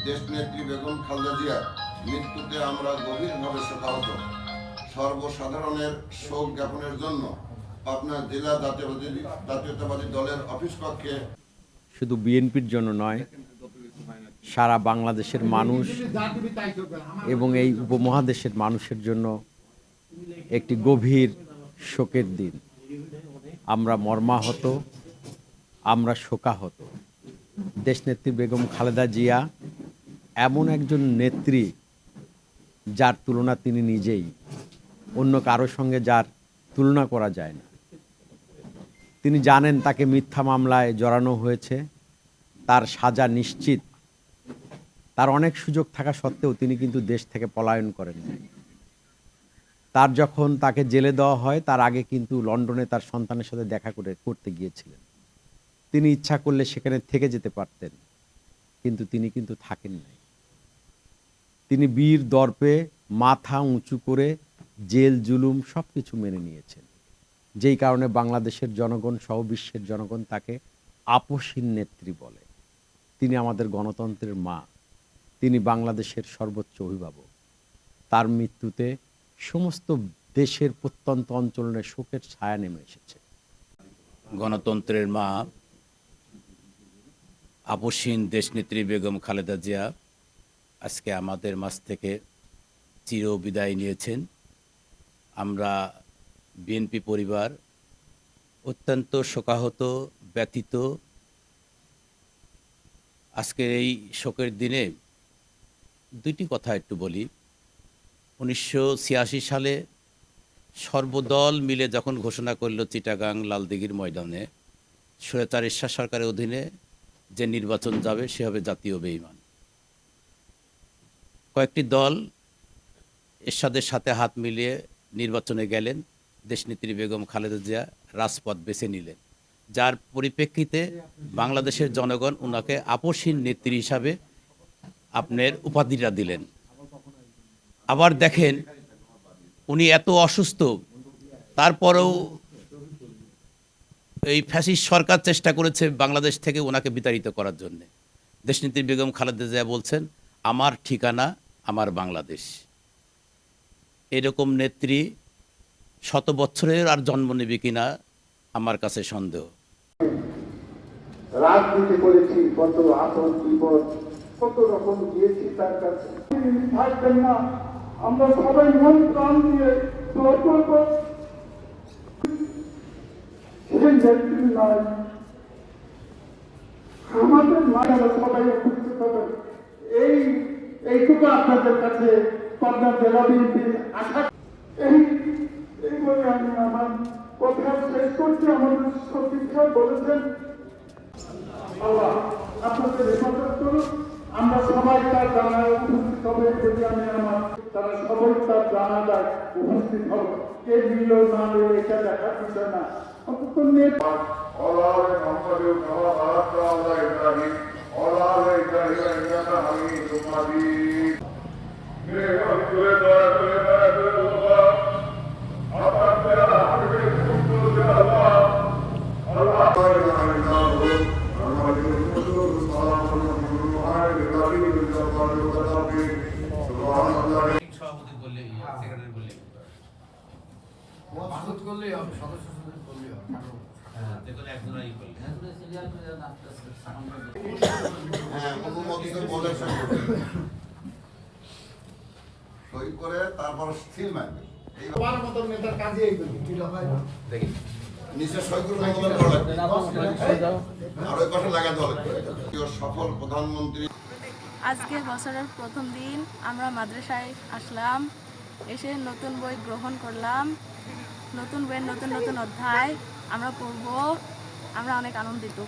দেশনেত্রী বেগম খালেদা জিয়ার মৃত্যুতে আমরা গভীরভাবে শোকাহত। সর্বসাধারণের শোক জ্ঞাপনের জন্য পাবনা জেলা জাতীয়তাবাদী দলের অফিস পক্ষে শুধু বিএনপির জন্য নয়, সারা বাংলাদেশের মানুষ এবং এই উপমহাদেশের মানুষের জন্য একটি গভীর শোকের দিন। আমরা মর্মাহত, আমরা শোকাহত। দেশনেত্রী বেগম খালেদা জিয়া এমন একজন নেত্রী যার তুলনা তিনি নিজেই, অন্য কারো সঙ্গে যার তুলনা করা যায় না। তিনি জানেন তাকে মিথ্যা মামলায় জড়ানো হয়েছে, তার সাজা নিশ্চিত। তার অনেক সুযোগ থাকা সত্ত্বেও তিনি কিন্তু দেশ থেকে পলায়ন করেন নাই। তার যখন তাকে জেলে দেওয়া হয় তার আগে কিন্তু লন্ডনে তার সন্তানের সাথে দেখা করতে গিয়েছিলেন। তিনি ইচ্ছা করলে সেখানে থেকে যেতে পারতেন, কিন্তু তিনি কিন্তু থাকেন নাই। তিনি বীর দর্পে মাথা উঁচু করে জেল জুলুম সব কিছু মেনে নিয়েছেন, যেই কারণে বাংলাদেশের জনগণ সহ বিশ্বের জনগণ তাকে আপসহীন নেত্রী বলে। তিনি আমাদের গণতন্ত্রের মা, তিনি বাংলাদেশের সর্বোচ্চ অভিভাবক। তার মৃত্যুতে সমস্ত দেশের প্রত্যন্ত অঞ্চলে শোকের ছায়া নেমে এসেছে। গণতন্ত্রের মা আপসহীন দেশনেত্রী বেগম খালেদা জিয়া আজকে আমাদের মাঝ থেকে চির বিদায় নিয়েছেন। আমরা বিএনপি পরিবার অত্যন্ত শোকাহত, ব্যথিত। আজকের এই শোকের দিনে দুইটি কথা একটু বলি। 1986 সালে সর্বদল মিলে যখন ঘোষণা করল চিটাগাং লালদিঘির ময়দানে স্বৈরাচার এরশাদ সরকারের অধীনে যে নির্বাচন যাবে সে হবে জাতীয় বেঈমান। কয়েকটি দল এরশাদের সাথে হাত মিলিয়ে নির্বাচনে গেলেন, দেশনেত্রী বেগম খালেদা জিয়া রাজপথ বেছে নিলেন, যার পরিপ্রেক্ষিতে বাংলাদেশের জনগণ ওনাকে আপসহীন নেত্রী হিসাবে আপনার উপাধিটা দিলেন। আবার দেখেন উনি এত অসুস্থ, তারপরেও এই ফ্যাসিস্ট সরকার চেষ্টা করেছে বাংলাদেশ থেকে ওনাকে বিতাড়িত করার জন্য। দেশনেত্রী বেগম খালেদা জিয়া বলছেন, আমার ঠিকানা আমার বাংলাদেশ। এরকম নেত্রী শত বছরের আর জন্ম নেবে কিনা আমার কাছে সন্দেহ। রাজনীতি করেছি, কত আপদ বিপদ কত রকম গিয়েছি তার কাছে। থাকবেন না, আমরা সবাই মন প্রাণ দিয়ে দোয়া করব। সেই নেত্রী নয়, আমাদের মায়েরা সবাই উপস্থিত হবেন। এইটুকু আপনাদের কাছে পাবনা জেলা বিএনপির আশা। এই বলে আমি আমার কথা শেষ করছি। আমাদের সচিব সাহেব বলেছেন, আল্লাহ আপনাদের হেফাজত করুন। আমরা সবাই তার জানায় উপস্থিত হবে যদি আমি আমার তারা সবাই তার জানাজায় উপস্থিত হব। কে নিল না নিল এটা দেখার বিষয় না, অন্তত সই করে তারপর স্থির মানবে। নেতার কাজে দেখি নিচে সই করে আর ওই পাশে লাগাতে হবে। সফল প্রধানমন্ত্রী আজকের বছরের প্রথম দিন আমরা মাদ্রাসায় আসলাম, এসে নতুন বই গ্রহণ করলাম। নতুন বইয়ের নতুন নতুন অধ্যায় আমরা পড়ব, আমরা অনেক আনন্দিত।